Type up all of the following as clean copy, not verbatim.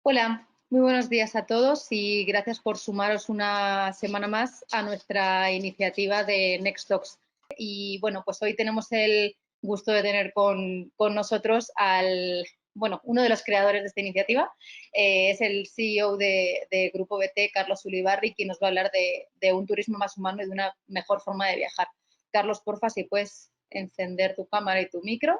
Hola, muy buenos días a todos y gracias por sumaros una semana más a nuestra iniciativa de Next Talks. Y bueno, pues hoy tenemos el gusto de tener con nosotros uno de los creadores de esta iniciativa. Es el CEO de Grupo BT, Carlos Ulibarri, quien nos va a hablar de un turismo más humano y de una mejor forma de viajar. Carlos, porfa, si puedes encender tu cámara y tu micro.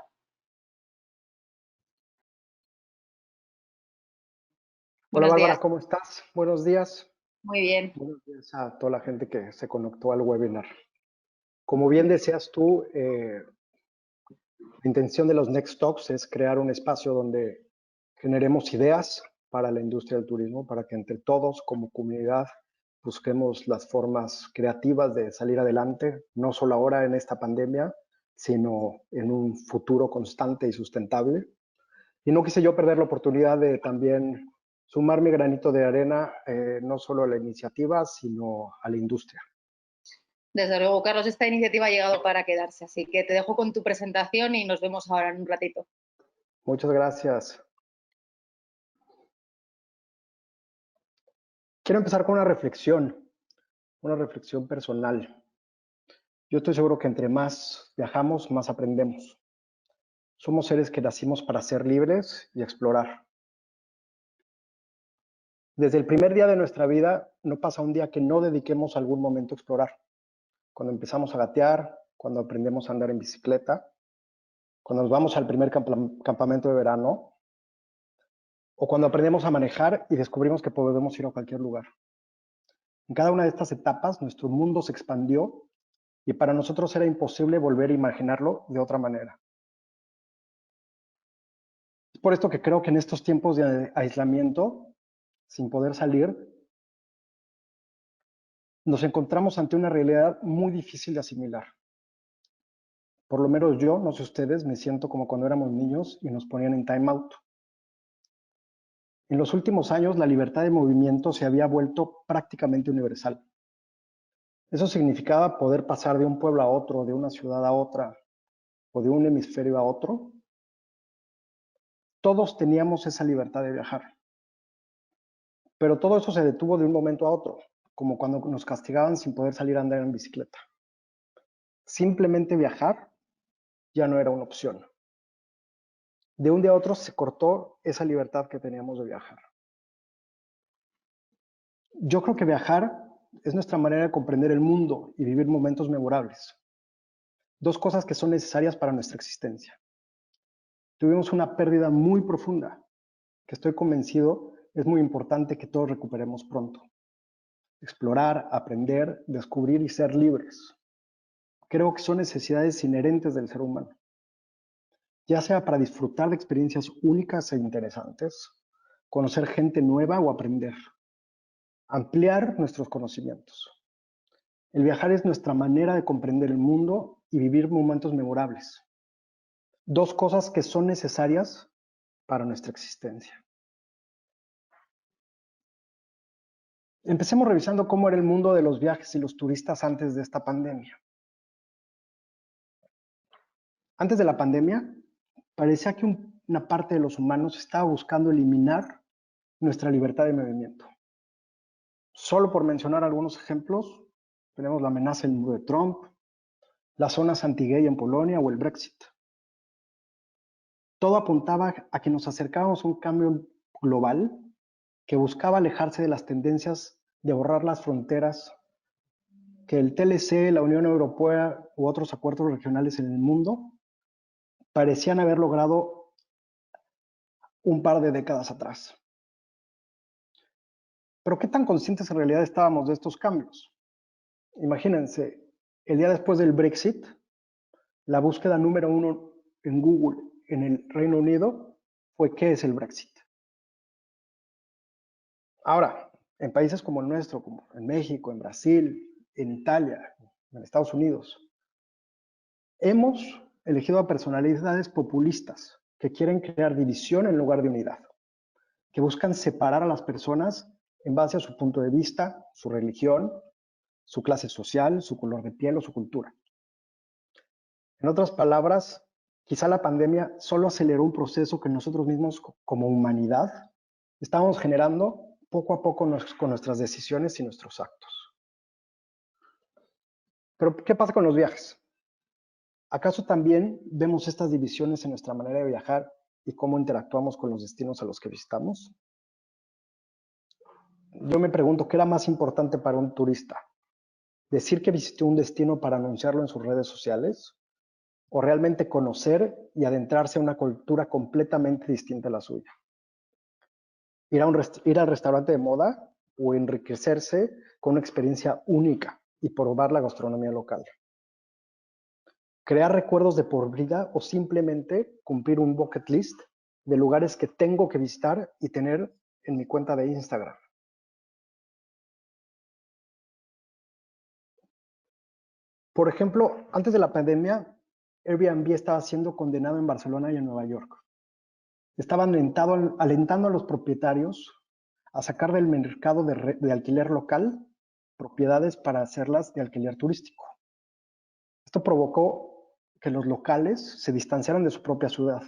Hola Buenos días. Bárbara, ¿cómo estás? Buenos días. Muy bien. Buenos días a toda la gente que se conectó al webinar. Como bien decías tú, la intención de los Next Talks es crear un espacio donde generemos ideas para la industria del turismo, para que entre todos como comunidad busquemos las formas creativas de salir adelante, no solo ahora en esta pandemia, sino en un futuro constante y sustentable. Y no quise yo perder la oportunidad de también sumar mi granito de arena, no solo a la iniciativa, sino a la industria. Desde luego, Carlos, esta iniciativa ha llegado para quedarse, así que te dejo con tu presentación y nos vemos ahora en un ratito. Muchas gracias. Quiero empezar con una reflexión personal. Yo estoy seguro que entre más viajamos, más aprendemos. Somos seres que nacimos para ser libres y explorar. Desde el primer día de nuestra vida, no pasa un día que no dediquemos algún momento a explorar. Cuando empezamos a gatear, cuando aprendemos a andar en bicicleta, cuando nos vamos al primer campamento de verano, o cuando aprendemos a manejar y descubrimos que podemos ir a cualquier lugar. En cada una de estas etapas, nuestro mundo se expandió y para nosotros era imposible volver a imaginarlo de otra manera. Es por esto que creo que en estos tiempos de aislamiento, sin poder salir, nos encontramos ante una realidad muy difícil de asimilar. Por lo menos yo, no sé ustedes, me siento como cuando éramos niños y nos ponían en time out. En los últimos años, la libertad de movimiento se había vuelto prácticamente universal. Eso significaba poder pasar de un pueblo a otro, de una ciudad a otra, o de un hemisferio a otro. Todos teníamos esa libertad de viajar. Pero todo eso se detuvo de un momento a otro, como cuando nos castigaban sin poder salir a andar en bicicleta. Simplemente viajar ya no era una opción. De un día a otro se cortó esa libertad que teníamos de viajar. Yo creo que viajar es nuestra manera de comprender el mundo y vivir momentos memorables. Dos cosas que son necesarias para nuestra existencia. Tuvimos una pérdida muy profunda, que estoy convencido es muy importante que todos recuperemos pronto. Explorar, aprender, descubrir y ser libres. Creo que son necesidades inherentes del ser humano, ya sea para disfrutar de experiencias únicas e interesantes, conocer gente nueva o aprender, ampliar nuestros conocimientos. El viajar es nuestra manera de comprender el mundo y vivir momentos memorables. Dos cosas que son necesarias para nuestra existencia. Empecemos revisando cómo era el mundo de los viajes y los turistas antes de esta pandemia. Antes de la pandemia, parecía que una parte de los humanos estaba buscando eliminar nuestra libertad de movimiento. Solo por mencionar algunos ejemplos, tenemos la amenaza del muro de Trump, las zonas anti-gay en Polonia o el Brexit. Todo apuntaba a que nos acercábamos a un cambio global que buscaba alejarse de las tendencias de borrar las fronteras que el TLC, la Unión Europea u otros acuerdos regionales en el mundo parecían haber logrado un par de décadas atrás. Pero ¿qué tan conscientes en realidad estábamos de estos cambios? Imagínense, el día después del Brexit, la búsqueda número uno en Google en el Reino Unido fue ¿qué es el Brexit? Ahora, en países como el nuestro, como en México, en Brasil, en Italia, en Estados Unidos, hemos elegido a personalidades populistas que quieren crear división en lugar de unidad, que buscan separar a las personas en base a su punto de vista, su religión, su clase social, su color de piel o su cultura. En otras palabras, quizá la pandemia solo aceleró un proceso que nosotros mismos como humanidad Estábamos generando poco a poco con nuestras decisiones y nuestros actos. Pero, ¿qué pasa con los viajes? ¿Acaso también vemos estas divisiones en nuestra manera de viajar y cómo interactuamos con los destinos a los que visitamos? Yo me pregunto, ¿qué era más importante para un turista? ¿Decir que visitó un destino para anunciarlo en sus redes sociales? ¿O realmente conocer y adentrarse en una cultura completamente distinta a la suya? Ir al restaurante de moda o enriquecerse con una experiencia única y probar la gastronomía local. Crear recuerdos de por vida o simplemente cumplir un bucket list de lugares que tengo que visitar y tener en mi cuenta de Instagram. Por ejemplo, antes de la pandemia, Airbnb estaba siendo condenado en Barcelona y en Nueva York. Estaban alentando a los propietarios a sacar del mercado de alquiler local propiedades para hacerlas de alquiler turístico. Esto provocó que los locales se distanciaran de su propia ciudad,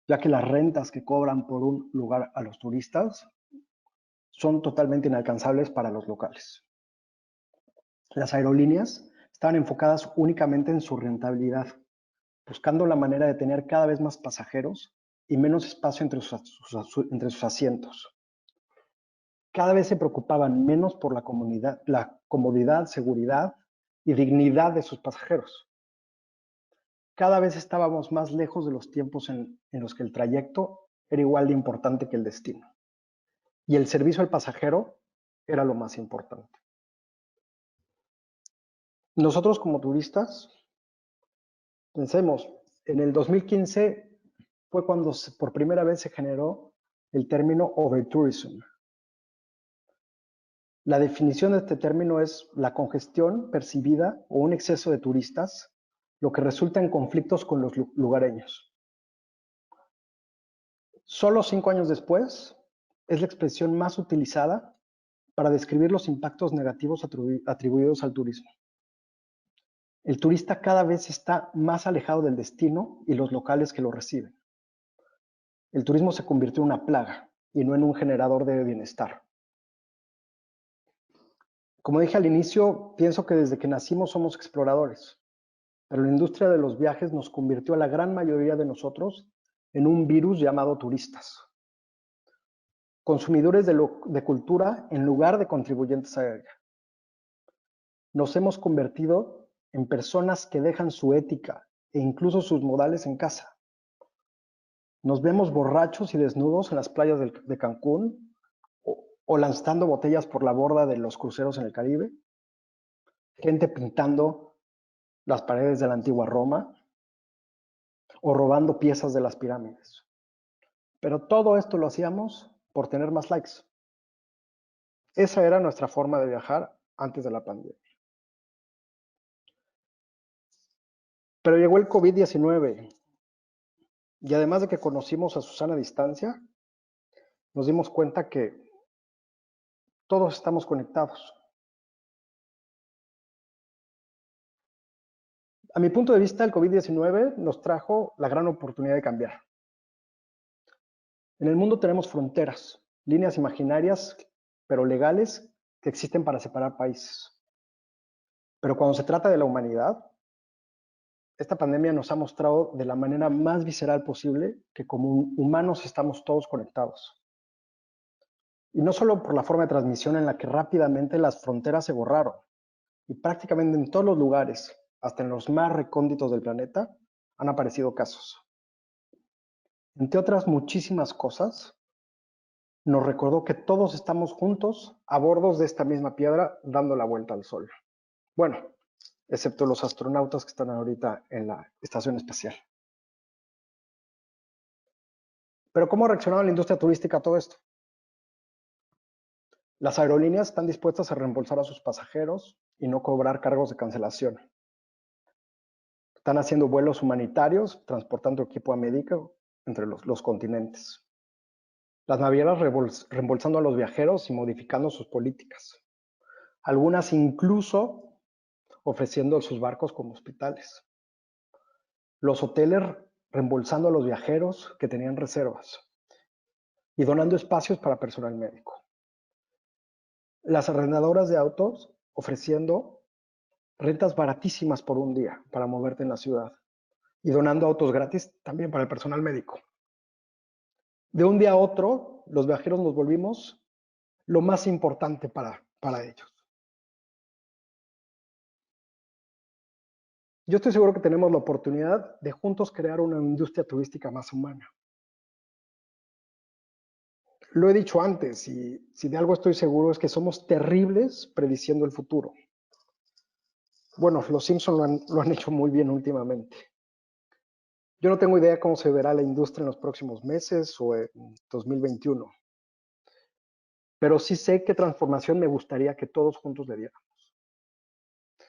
ya que las rentas que cobran por un lugar a los turistas son totalmente inalcanzables para los locales. Las aerolíneas estaban enfocadas únicamente en su rentabilidad, buscando la manera de tener cada vez más pasajeros y menos espacio entre sus asientos. Cada vez se preocupaban menos por la comodidad, seguridad y dignidad de sus pasajeros. Cada vez estábamos más lejos de los tiempos en los que el trayecto era igual de importante que el destino. Y el servicio al pasajero era lo más importante. Nosotros como turistas, pensemos, en el 2015 fue cuando por primera vez se generó el término overtourism. La definición de este término es la congestión percibida o un exceso de turistas, lo que resulta en conflictos con los lugareños. Solo 5 años después, es la expresión más utilizada para describir los impactos negativos atribuidos al turismo. El turista cada vez está más alejado del destino y los locales que lo reciben. El turismo se convirtió en una plaga y no en un generador de bienestar. Como dije al inicio, pienso que desde que nacimos somos exploradores, pero la industria de los viajes nos convirtió a la gran mayoría de nosotros en un virus llamado turistas. Consumidores de cultura en lugar de contribuyentes a ella. Nos hemos convertido en personas que dejan su ética e incluso sus modales en casa. Nos vemos borrachos y desnudos en las playas de Cancún o lanzando botellas por la borda de los cruceros en el Caribe. Gente pintando las paredes de la antigua Roma o robando piezas de las pirámides. Pero todo esto lo hacíamos por tener más likes. Esa era nuestra forma de viajar antes de la pandemia. Pero llegó el COVID-19 y además de que conocimos a Susana a distancia, nos dimos cuenta que todos estamos conectados. A mi punto de vista, el COVID-19 nos trajo la gran oportunidad de cambiar. En el mundo tenemos fronteras, líneas imaginarias, pero legales, que existen para separar países. Pero cuando se trata de la humanidad, esta pandemia nos ha mostrado de la manera más visceral posible que como humanos estamos todos conectados. Y no solo por la forma de transmisión en la que rápidamente las fronteras se borraron, y prácticamente en todos los lugares, hasta en los más recónditos del planeta, han aparecido casos. Entre otras muchísimas cosas, nos recordó que todos estamos juntos a bordos de esta misma piedra dando la vuelta al sol. Bueno, excepto los astronautas que están ahorita en la estación espacial. Pero ¿cómo ha reaccionado la industria turística a todo esto? Las aerolíneas están dispuestas a reembolsar a sus pasajeros y no cobrar cargos de cancelación. Están haciendo vuelos humanitarios, transportando equipo médico entre los continentes. Las navieras reembolsando a los viajeros y modificando sus políticas. Algunas incluso ofreciendo sus barcos como hospitales. Los hoteles reembolsando a los viajeros que tenían reservas. y donando espacios para personal médico. Las arrendadoras de autos ofreciendo rentas baratísimas por un día para moverte en la ciudad y donando autos gratis también para el personal médico. De un día a otro, los viajeros nos volvimos lo más importante para ellos. Yo estoy seguro que tenemos la oportunidad de juntos crear una industria turística más humana. Lo he dicho antes y si de algo estoy seguro es que somos terribles prediciendo el futuro. Bueno, los Simpsons lo han hecho muy bien últimamente. Yo no tengo idea cómo se verá la industria en los próximos meses o en 2021, pero sí sé qué transformación me gustaría que todos juntos le diéramos.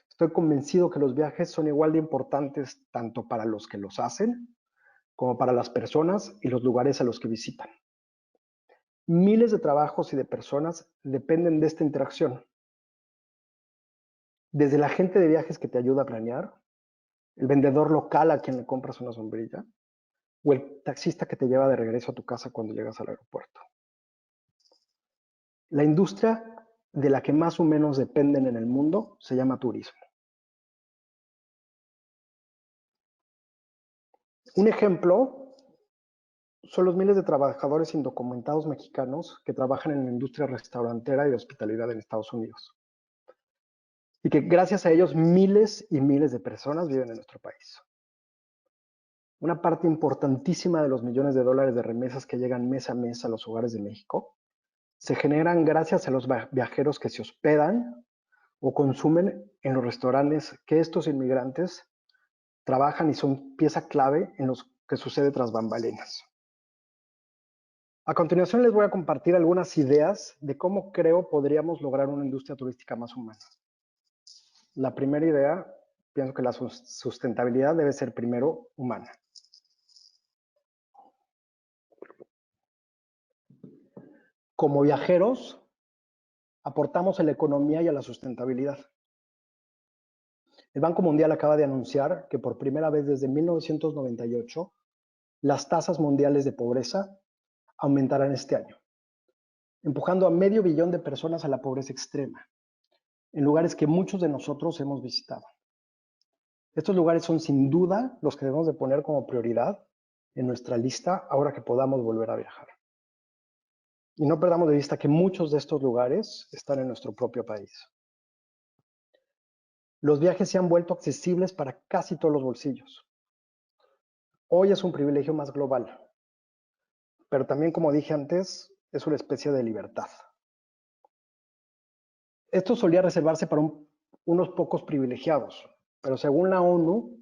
Estoy convencido que los viajes son igual de importantes tanto para los que los hacen como para las personas y los lugares a los que visitan. Miles de trabajos y de personas dependen de esta interacción. Desde la gente de viajes que te ayuda a planear, el vendedor local a quien le compras una sombrilla, o el taxista que te lleva de regreso a tu casa cuando llegas al aeropuerto. La industria de la que más o menos dependen en el mundo se llama turismo. Un ejemplo son los miles de trabajadores indocumentados mexicanos que trabajan en la industria restaurantera y de hospitalidad en Estados Unidos. Y que gracias a ellos miles y miles de personas viven en nuestro país. Una parte importantísima de los millones de dólares de remesas que llegan mes a mes a los hogares de México se generan gracias a los viajeros que se hospedan o consumen en los restaurantes que estos inmigrantes trabajan y son pieza clave en lo que sucede tras bambalinas. A continuación les voy a compartir algunas ideas de cómo creo podríamos lograr una industria turística más humana. La primera idea, pienso que la sustentabilidad debe ser primero humana. Como viajeros, aportamos a la economía y a la sustentabilidad. El Banco Mundial acaba de anunciar que por primera vez desde 1998, las tasas mundiales de pobreza aumentarán este año, empujando a 500 millones de personas a la pobreza extrema, en lugares que muchos de nosotros hemos visitado. Estos lugares son sin duda los que debemos de poner como prioridad en nuestra lista ahora que podamos volver a viajar. Y no perdamos de vista que muchos de estos lugares están en nuestro propio país. Los viajes se han vuelto accesibles para casi todos los bolsillos. Hoy es un privilegio más global, pero también, como dije antes, es una especie de libertad. Esto solía reservarse para unos pocos privilegiados, pero según la ONU,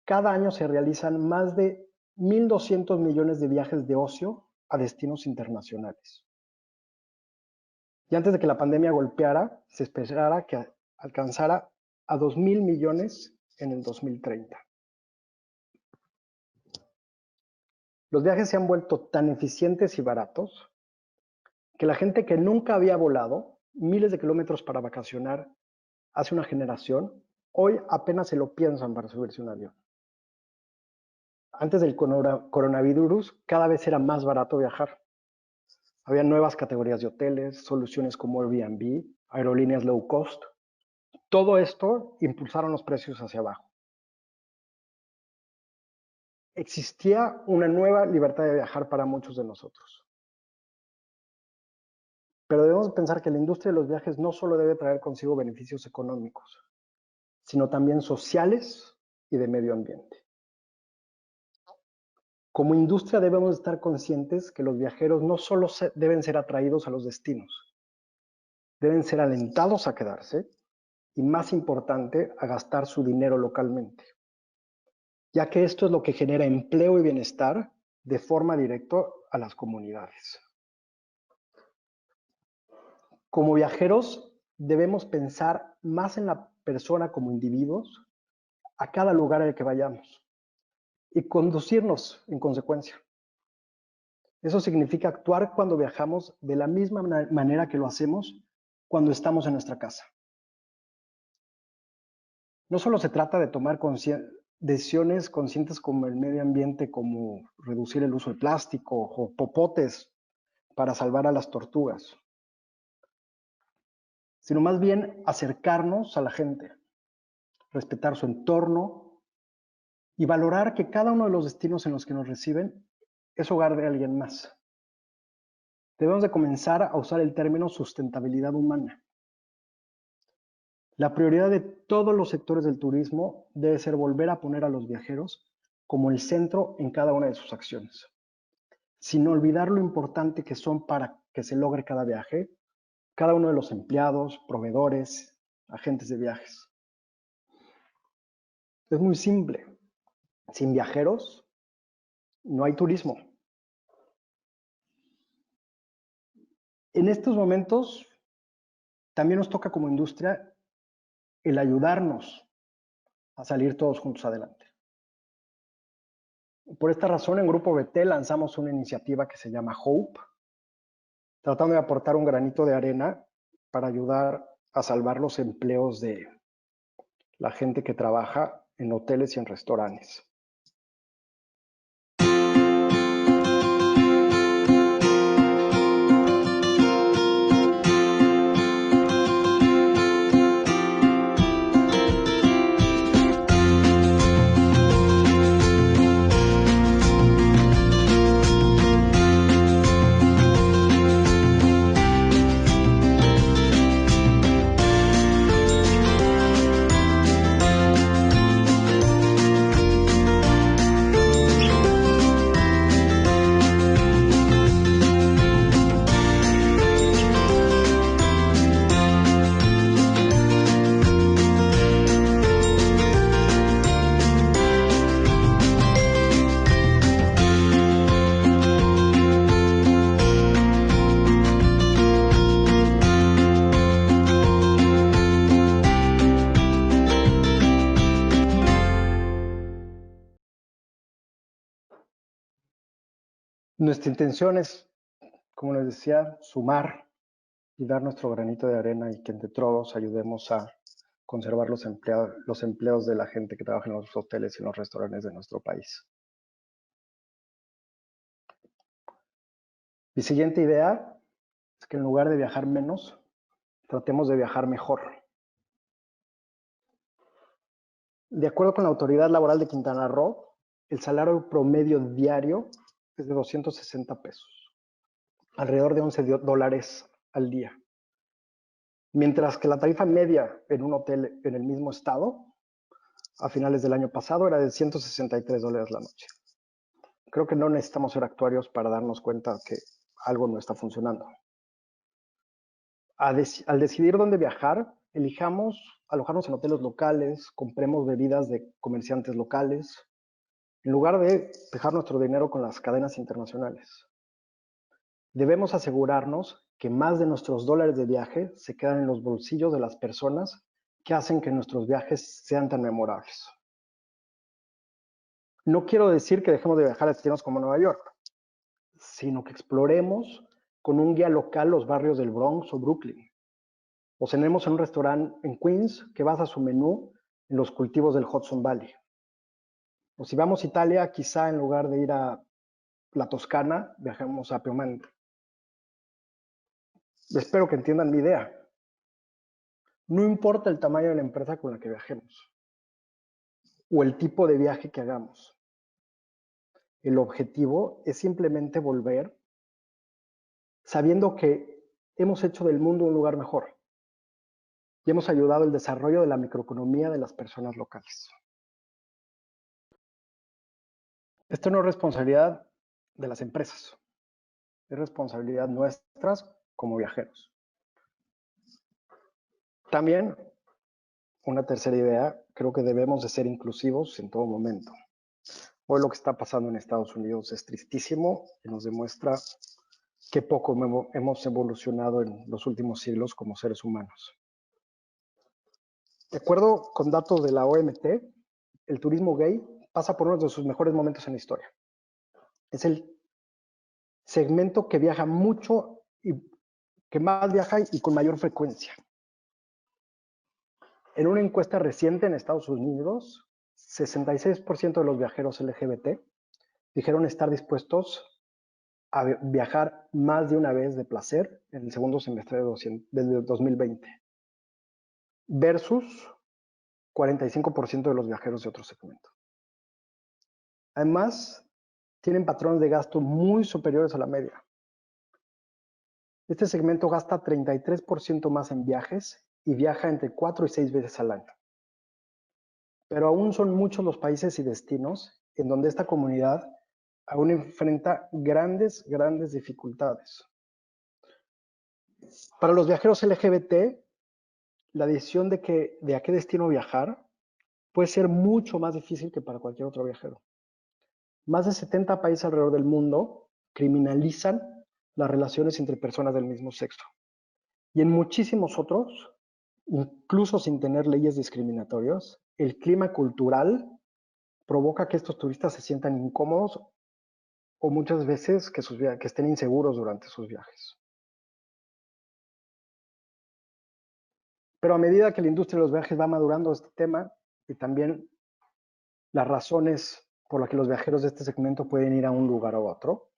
cada año se realizan más de 1.200 millones de viajes de ocio a destinos internacionales. Y antes de que la pandemia golpeara, se esperara que alcanzara a 2.000 millones en el 2030. Los viajes se han vuelto tan eficientes y baratos que la gente que nunca había volado miles de kilómetros para vacacionar hace una generación, hoy apenas se lo piensan para subirse a un avión. Antes del coronavirus, cada vez era más barato viajar. Había nuevas categorías de hoteles, soluciones como Airbnb, aerolíneas low cost. Todo esto impulsaron los precios hacia abajo. Existía una nueva libertad de viajar para muchos de nosotros. Pero debemos pensar que la industria de los viajes no solo debe traer consigo beneficios económicos, sino también sociales y de medio ambiente. Como industria debemos estar conscientes que los viajeros no solo deben ser atraídos a los destinos, deben ser alentados a quedarse y, más importante, a gastar su dinero localmente, ya que esto es lo que genera empleo y bienestar de forma directa a las comunidades. Como viajeros debemos pensar más en la persona como individuos a cada lugar al que vayamos y conducirnos en consecuencia. Eso significa actuar cuando viajamos de la misma manera que lo hacemos cuando estamos en nuestra casa. No solo se trata de tomar decisiones conscientes como el medio ambiente, como reducir el uso de plástico o popotes para salvar a las tortugas, sino más bien acercarnos a la gente, respetar su entorno y valorar que cada uno de los destinos en los que nos reciben es hogar de alguien más. Debemos de comenzar a usar el término sustentabilidad humana. La prioridad de todos los sectores del turismo debe ser volver a poner a los viajeros como el centro en cada una de sus acciones, sin olvidar lo importante que son para que se logre cada viaje, cada uno de los empleados, proveedores, agentes de viajes. Es muy simple. Sin viajeros, no hay turismo. En estos momentos, también nos toca como industria el ayudarnos a salir todos juntos adelante. Por esta razón, en Grupo BT lanzamos una iniciativa que se llama Hope, tratando de aportar un granito de arena para ayudar a salvar los empleos de la gente que trabaja en hoteles y en restaurantes. Nuestra intención es, como les decía, sumar y dar nuestro granito de arena y que entre todos ayudemos a conservar los empleos de la gente que trabaja en los hoteles y en los restaurantes de nuestro país. Mi siguiente idea es que en lugar de viajar menos, tratemos de viajar mejor. De acuerdo con la Autoridad Laboral de Quintana Roo, el salario promedio diario es de 260 pesos, alrededor de $11 al día. Mientras que la tarifa media en un hotel en el mismo estado, a finales del año pasado, era de $163 la noche. Creo que no necesitamos ser actuarios para darnos cuenta que algo no está funcionando. Al decidir dónde viajar, elijamos alojarnos en hoteles locales, compremos bebidas de comerciantes locales, en lugar de dejar nuestro dinero con las cadenas internacionales. Debemos asegurarnos que más de nuestros dólares de viaje se quedan en los bolsillos de las personas que hacen que nuestros viajes sean tan memorables. No quiero decir que dejemos de viajar a destinos como Nueva York, sino que exploremos con un guía local los barrios del Bronx o Brooklyn. O cenemos en un restaurante en Queens que basa su menú en los cultivos del Hudson Valley. O si vamos a Italia, quizá en lugar de ir a la Toscana, viajemos a Piemonte. Espero que entiendan mi idea. No importa el tamaño de la empresa con la que viajemos o el tipo de viaje que hagamos. El objetivo es simplemente volver sabiendo que hemos hecho del mundo un lugar mejor y hemos ayudado al desarrollo de la microeconomía de las personas locales. Esto no es responsabilidad de las empresas, es responsabilidad nuestras como viajeros. También, una tercera idea, creo que debemos de ser inclusivos en todo momento. Hoy lo que está pasando en Estados Unidos es tristísimo y nos demuestra qué poco hemos evolucionado en los últimos siglos como seres humanos. De acuerdo con datos de la OMT, el turismo gay pasa por uno de sus mejores momentos en la historia. Es el segmento que viaja mucho y que más viaja y con mayor frecuencia. En una encuesta reciente en Estados Unidos, 66% de los viajeros LGBT dijeron estar dispuestos a viajar más de una vez de placer en el segundo semestre de 2020, versus 45% de los viajeros de otro segmento. Además, tienen patrones de gasto muy superiores a la media. Este segmento gasta 33% más en viajes y viaja entre 4 y 6 veces al año. Pero aún son muchos los países y destinos en donde esta comunidad aún enfrenta grandes dificultades. Para los viajeros LGBT, la decisión de a qué destino viajar puede ser mucho más difícil que para cualquier otro viajero. Más de 70 países alrededor del mundo criminalizan las relaciones entre personas del mismo sexo. Y en muchísimos otros, incluso sin tener leyes discriminatorias, el clima cultural provoca que estos turistas se sientan incómodos o muchas veces que estén inseguros durante sus viajes. Pero a medida que la industria de los viajes va madurando este tema y también las razones por las que los viajeros de este segmento pueden ir a un lugar u otro,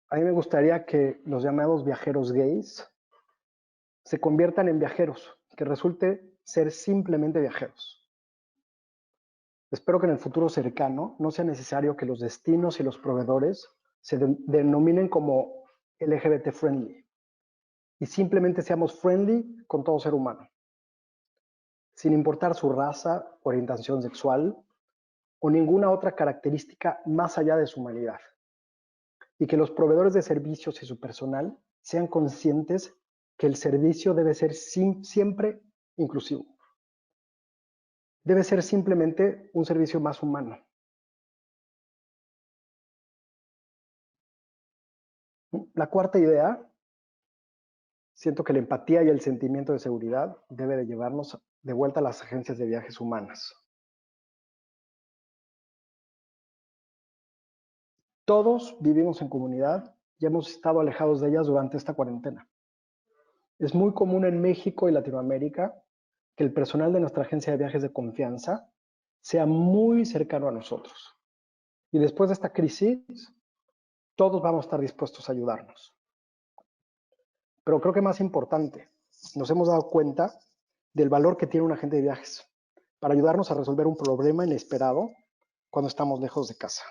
a mí me gustaría que los llamados viajeros gays se conviertan en viajeros, que resulte ser simplemente viajeros. Espero que en el futuro cercano no sea necesario que los destinos y los proveedores se denominen como LGBT friendly y simplemente seamos friendly con todo ser humano, sin importar su raza, orientación sexual o ninguna otra característica más allá de su humanidad. Y que los proveedores de servicios y su personal sean conscientes que el servicio debe ser siempre inclusivo. Debe ser simplemente un servicio más humano. La cuarta idea, siento que la empatía y el sentimiento de seguridad debe de llevarnos de vuelta a las agencias de viajes humanas. Todos vivimos en comunidad y hemos estado alejados de ellas durante esta cuarentena. Es muy común en México y Latinoamérica que el personal de nuestra agencia de viajes de confianza sea muy cercano a nosotros. Y después de esta crisis, todos vamos a estar dispuestos a ayudarnos. Pero creo que más importante, nos hemos dado cuenta del valor que tiene un agente de viajes para ayudarnos a resolver un problema inesperado cuando estamos lejos de casa.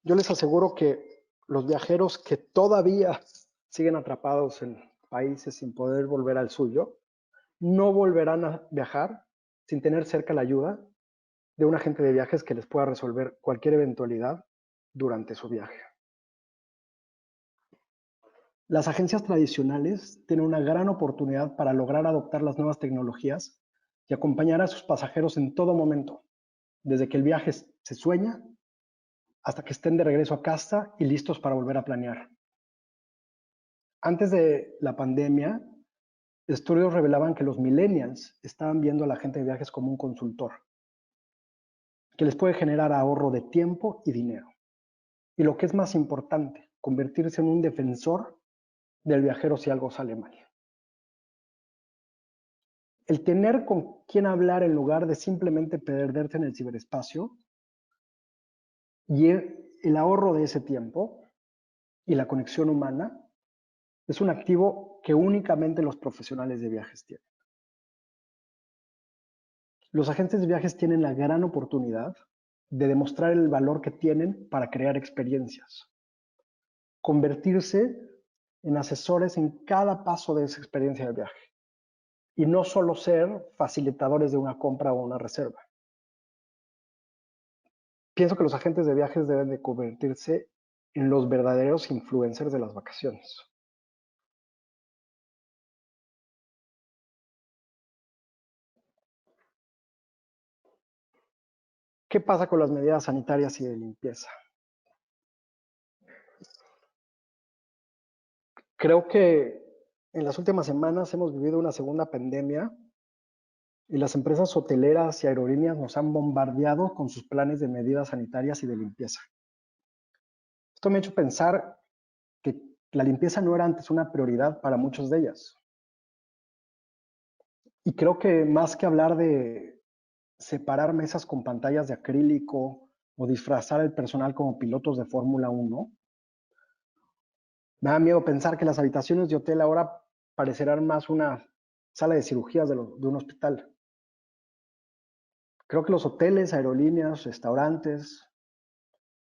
Yo les aseguro que los viajeros que todavía siguen atrapados en países sin poder volver al suyo, no volverán a viajar sin tener cerca la ayuda de un agente de viajes que les pueda resolver cualquier eventualidad durante su viaje. Las agencias tradicionales tienen una gran oportunidad para lograr adoptar las nuevas tecnologías y acompañar a sus pasajeros en todo momento, desde que el viaje se sueña hasta que estén de regreso a casa y listos para volver a planear. Antes de la pandemia, estudios revelaban que los millennials estaban viendo a la agente de viajes como un consultor, que les puede generar ahorro de tiempo y dinero. Y lo que es más importante, convertirse en un defensor del viajero si algo sale mal. El tener con quién hablar en lugar de simplemente perderte en el ciberespacio y el ahorro de ese tiempo y la conexión humana es un activo que únicamente los profesionales de viajes tienen. Los agentes de viajes tienen la gran oportunidad de demostrar el valor que tienen para crear experiencias, convertirse en asesores en cada paso de esa experiencia de viaje y no solo ser facilitadores de una compra o una reserva. Pienso que los agentes de viajes deben de convertirse en los verdaderos influencers de las vacaciones. ¿Qué pasa con las medidas sanitarias y de limpieza? Creo que en las últimas semanas hemos vivido una segunda pandemia y las empresas hoteleras y aerolíneas nos han bombardeado con sus planes de medidas sanitarias y de limpieza. Esto me ha hecho pensar que la limpieza no era antes una prioridad para muchos de ellas. Y creo que más que hablar de separar mesas con pantallas de acrílico o disfrazar al personal como pilotos de Fórmula 1. Me da miedo pensar que las habitaciones de hotel ahora parecerán más una sala de cirugías de un hospital. Creo que los hoteles, aerolíneas, restaurantes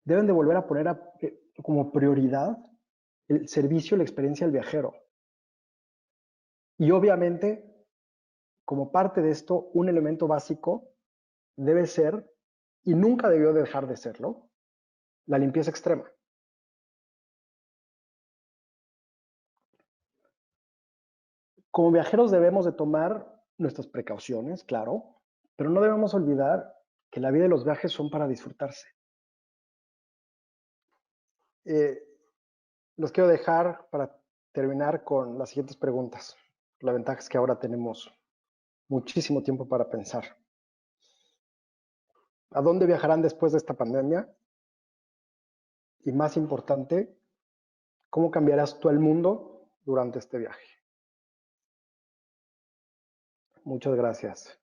deben de volver a poner como prioridad el servicio y la experiencia del viajero. Y obviamente, como parte de esto, un elemento básico debe ser, y nunca debió dejar de serlo, la limpieza extrema. Como viajeros debemos de tomar nuestras precauciones, claro, pero no debemos olvidar que la vida y los viajes son para disfrutarse. Los quiero dejar para terminar con las siguientes preguntas. La ventaja es que ahora tenemos muchísimo tiempo para pensar. ¿A dónde viajarán después de esta pandemia? Y más importante, ¿cómo cambiarás tú el mundo durante este viaje? Muchas gracias.